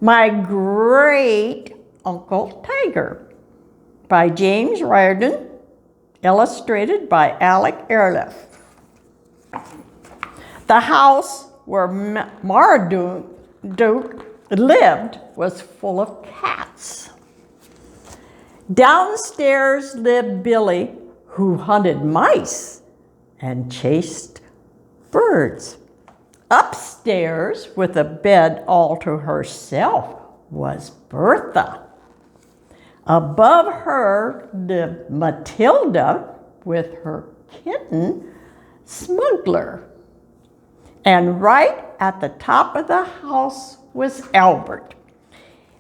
My Great Uncle Tiger by James Riordan, illustrated by Ayliffe. The house where Marmaduke lived was full of cats. Downstairs lived Billy, who hunted mice and chased birds. Upstairs, with a bed all to herself, was Bertha. Above her lived Matilda with her kitten, Smuggler. And right at the top of the house was Albert,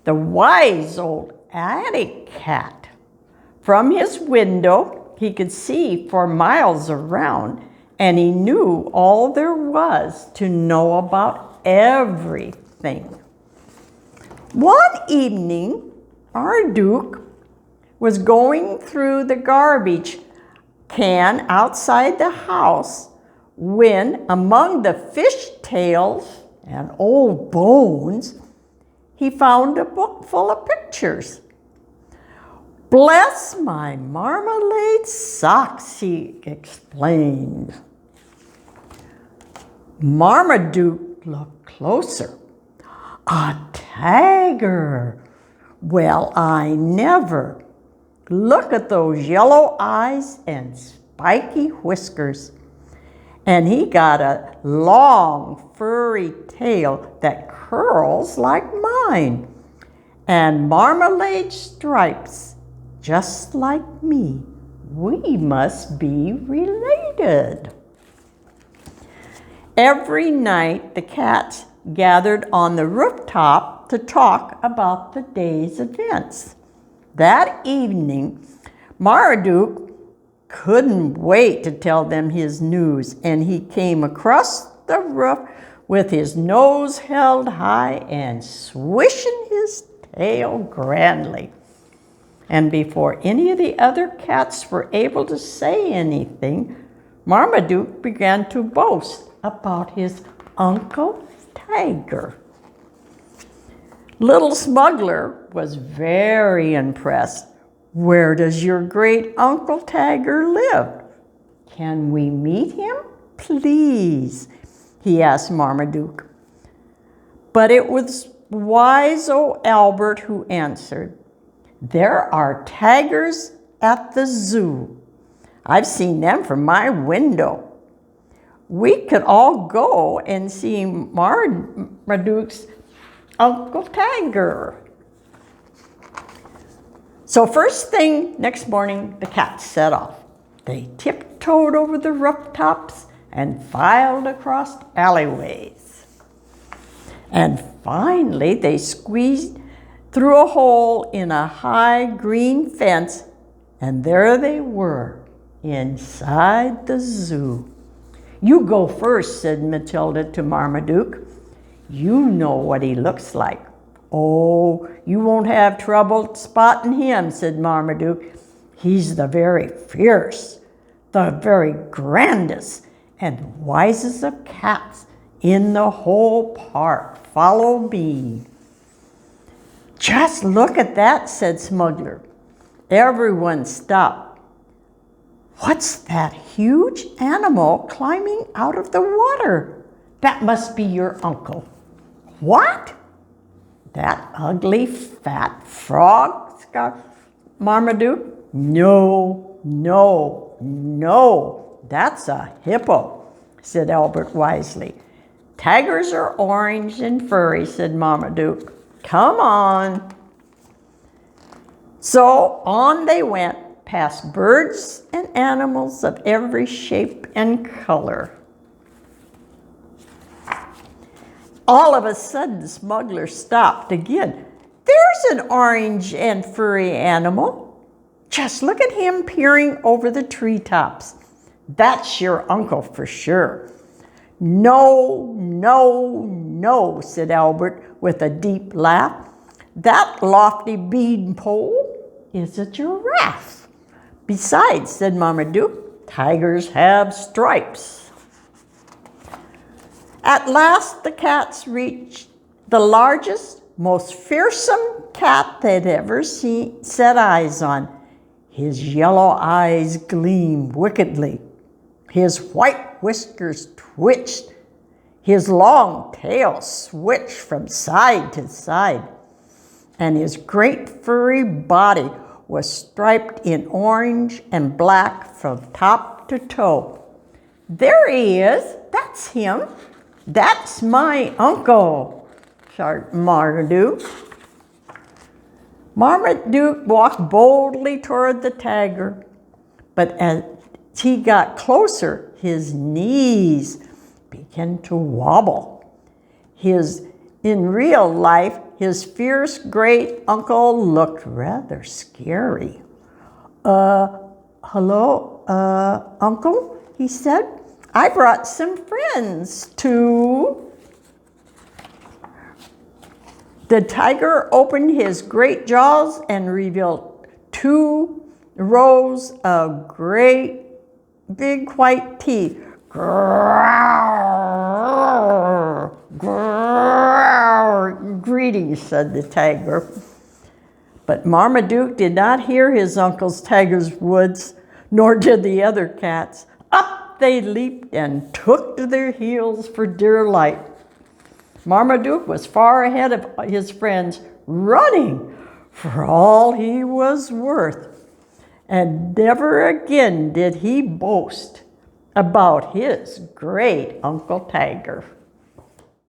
the wise old attic cat. From his window, he could see for miles around, and he knew all there was to know about everything. One evening, Marmaduke was going through the garbage can outside the house when, among the fish tails and old bones, he found a book full of pictures. "Bless my marmalade socks," he explained. Marmaduke looked closer. "A tiger! Well, I never. Look at those yellow eyes and spiky whiskers. And he got a long, furry tail that curls like mine, and marmalade stripes just like me. We must be related." Every night, the cats gathered on the rooftop to talk about the day's events. That evening, Marmaduke couldn't wait to tell them his news, and he came across the roof with his nose held high and swishing his tail grandly. And before any of the other cats were able to say anything, Marmaduke began to boast about his Uncle Tiger. Little Smuggler was very impressed. "Where does your great Uncle Tiger live? Can we meet him, please?" he asked Marmaduke. But it was wise old Albert who answered, "There are tigers at the zoo. I've seen them from my window. We could all go and see Marmaduke's Uncle Tiger." So first thing next morning, the cats set off. They tiptoed over the rooftops and filed across alleyways. And finally, they squeezed through a hole in a high green fence, and there they were, inside the zoo. "You go first," said Matilda to Marmaduke. "You know what he looks like." "Oh, you won't have trouble spotting him," said Marmaduke. "He's the very fierce, the very grandest and wisest of cats in the whole park. Follow me." "Just look at that," said Smuggler. Everyone stopped. "What's that huge animal climbing out of the water?" "That must be your uncle." "What? That ugly fat frog?" scoffed Marmaduke. "No, no, no, that's a hippo," said Albert wisely. "Tigers are orange and furry," said Marmaduke. "Come on." So on they went, past birds and animals of every shape and color. All of a sudden, Smuggler stopped again. "There's an orange and furry animal. Just look at him peering over the treetops. That's your uncle for sure." "No, no, no," said Albert with a deep laugh. "That lofty beanpole is a giraffe." "Besides," said Marmaduke, "tigers have stripes." At last the cats reached the largest, most fearsome cat they'd ever set eyes on. His yellow eyes gleamed wickedly. His white whiskers twitched. His long tail switched from side to side. And his great furry body was striped in orange and black from top to toe. There he is. That's him. That's my uncle, shouted Marmaduke. Marmaduke walked boldly toward the tiger, but as he got closer, his knees began to wobble. In real life, his fierce great uncle looked rather scary. Hello, uncle, he said. I brought some friends to... The tiger opened his great jaws and revealed 2 rows of great big white teeth. Gr-r-r-reat, gr-r-r-reat. Greetings, said the tiger. But Marmaduke did not hear his uncle's tiger's woods, nor did the other cats. Up they leaped and took to their heels for dear life. Marmaduke was far ahead of his friends, running for all he was worth. And never again did he boast about his great Uncle Tiger.